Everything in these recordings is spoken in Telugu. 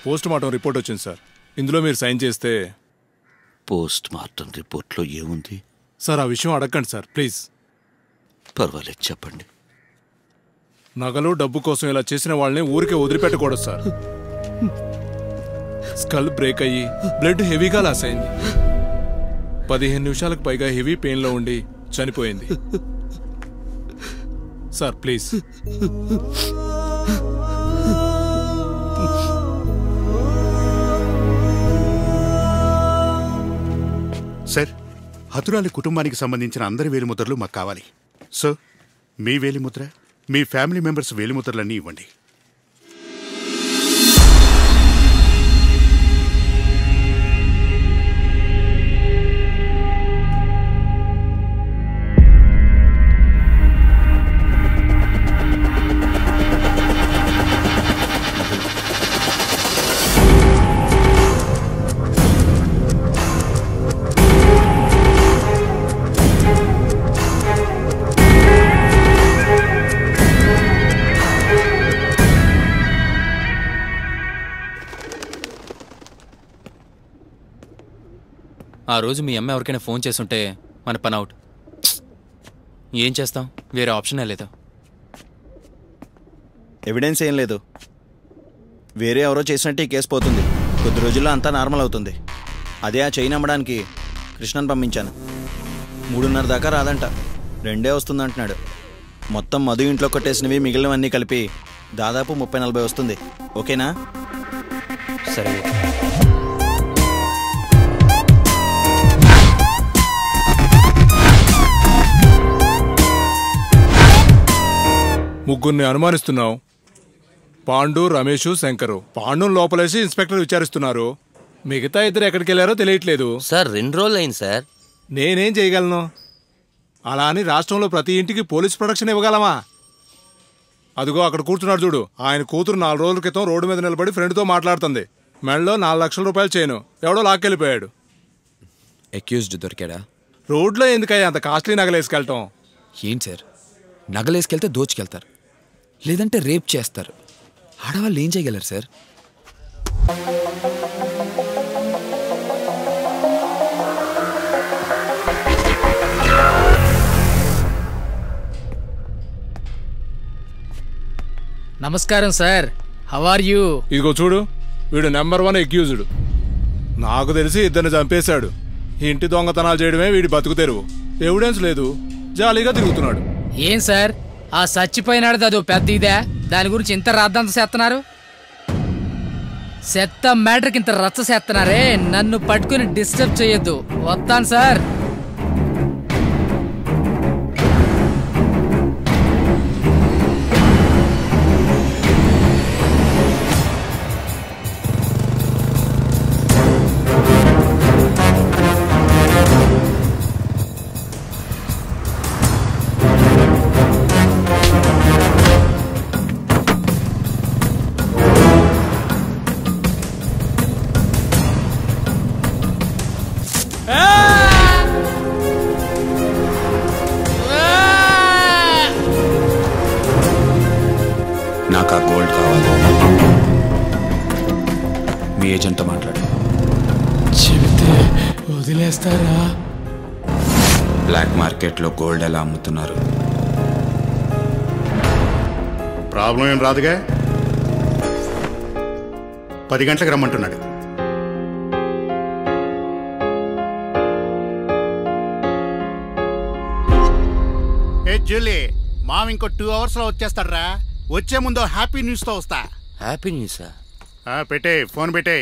పోస్ట్ మార్టం రిపోర్ట్ వచ్చింది సార్. ఇందులో మీరు సైన్ చేస్తే. పోస్ట్ మార్టం రిపోర్ట్లో ఏముంది సార్? ఆ విషయం అడగండి సార్ ప్లీజ్. పర్వాలేదు, చెప్పండి. నగలు డబ్బు కోసం ఇలా చేసిన వాళ్ళని ఊరికే వదిలిపెట్టకూడదు సార్. స్కల్ బ్రేక్ అయ్యి బ్లడ్ హెవీగా లాస్ అయింది. 15 నిమిషాలకు పైగా హెవీ పెయిన్లో ఉండి చనిపోయింది సార్. ప్లీజ్. సార్, హతురాలి కుటుంబానికి సంబంధించిన అందరి వేలిముద్రలు మాకు కావాలి. సో మీ వేలిముద్ర, మీ ఫ్యామిలీ మెంబర్స్ వేలిముద్రలన్నీ ఇవ్వండి. ఆ రోజు మీ అమ్మ ఎవరికైనా ఫోన్ చేస్తుంటే మన పని అవుట్. ఏం చేస్తాం, వేరే ఆప్షనే లేదు. ఎవిడెన్స్ ఏం లేదు. వేరే ఎవరో చేసినట్టు ఈ కేసు పోతుంది. కొద్ది రోజుల్లో అంతా నార్మల్ అవుతుంది. అదే ఆ చైన్ అమ్మడానికి కృష్ణని పంపించాను. 3:30 దాకా రాదంట, 2 వస్తుందంటున్నాడు. మొత్తం మధు ఇంట్లో కొట్టేసినవి మిగిలినవన్నీ కలిపి దాదాపు 30-40 వస్తుంది. ఓకేనా? సరే. ముగ్గురిని అనుమానిస్తున్నావు. పాండు, రమేషు, శంకరు. పాండును లోపలేసి ఇన్స్పెక్టర్ విచారిస్తున్నారు. మిగతా ఇద్దరు ఎక్కడికి వెళ్ళారో తెలియట్లేదు సార్. 2 రోజులు అయింది సార్. నేనేం చేయగలను? అలా అని రాష్ట్రంలో ప్రతి ఇంటికి పోలీస్ ప్రొటెక్షన్ ఇవ్వగలమా? అదిగో అక్కడ కూర్చున్నాడు చూడు, ఆయన కూతురు 4 రోజుల క్రితం రోడ్డు మీద నిలబడి ఫ్రెండ్తో మాట్లాడుతుంది. మెడలో 4 లక్షల రూపాయలు చైను ఎవడో లాక్కెళ్ళిపోయాడు. అక్యూజ్డ్ దొరికాడా? రోడ్లో ఎందుకయ్యా అంత కాస్ట్లీ నగలేసుకెళ్ళటం? ఏంటి సార్, నగలేసుకెళ్తే దోచుకెళ్తారు, లేదంటే రేప్ చేస్తారు. ఆడవాళ్ళు ఏం చేయగలరు సార్? నమస్కారం సార్, హౌ ఆర్ యూ? ఇదిగో చూడు, వీడు నెంబర్ 1 అక్యూజ్డ్. నాకు తెలిసి ఇద్దరిని చంపేశాడు. ఇంటి దొంగతనాలు చేయడమే వీడి బతుకు తెరువు. ఎవిడెన్స్ లేదు, జాలీగా తిరుగుతున్నాడు. ఏం సార్, ఆ చచ్చిపోయినాడు అదో పెద్ద ఇదే, దాని గురించి ఇంత రాద్దంత చేస్తున్నారు? చెత్త మ్యాటర్కి ఇంత రచ్చ చేస్తున్నారే, నన్ను పట్టుకుని డిస్టర్బ్ చేయొద్దు. వస్తాను సార్. నాకు ఆ గోల్డ్ కావాలి. మీ ఏజెంట్తో మాట్లాడు. చెబితే వదిలేస్తారా? బ్లాక్ మార్కెట్లో గోల్డ్ ఎలా అమ్ముతున్నారు? ప్రాబ్లం ఏం రాదుగా. 10 గంటలకు రమ్మంటున్నాడు. ఏ జూలీ, మామ ఇంకో 2 అవర్స్లో వచ్చేస్తాడ్రా. వచ్చే ముందు హ్యాపీ న్యూస్తో వస్తా. హ్యాపీ న్యూసా? పెట్టే, ఫోన్ పెట్టే.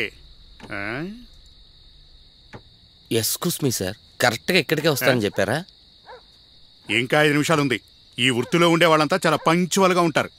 ఎస్క్యూస్ మీ సార్, కరెక్ట్గా ఇక్కడికే వస్తానని చెప్పారా? ఇంకా 5 నిమిషాలు ఉంది. ఈ వృత్తిలో ఉండే వాళ్ళంతా చాలా పంక్చువల్గా ఉంటారు.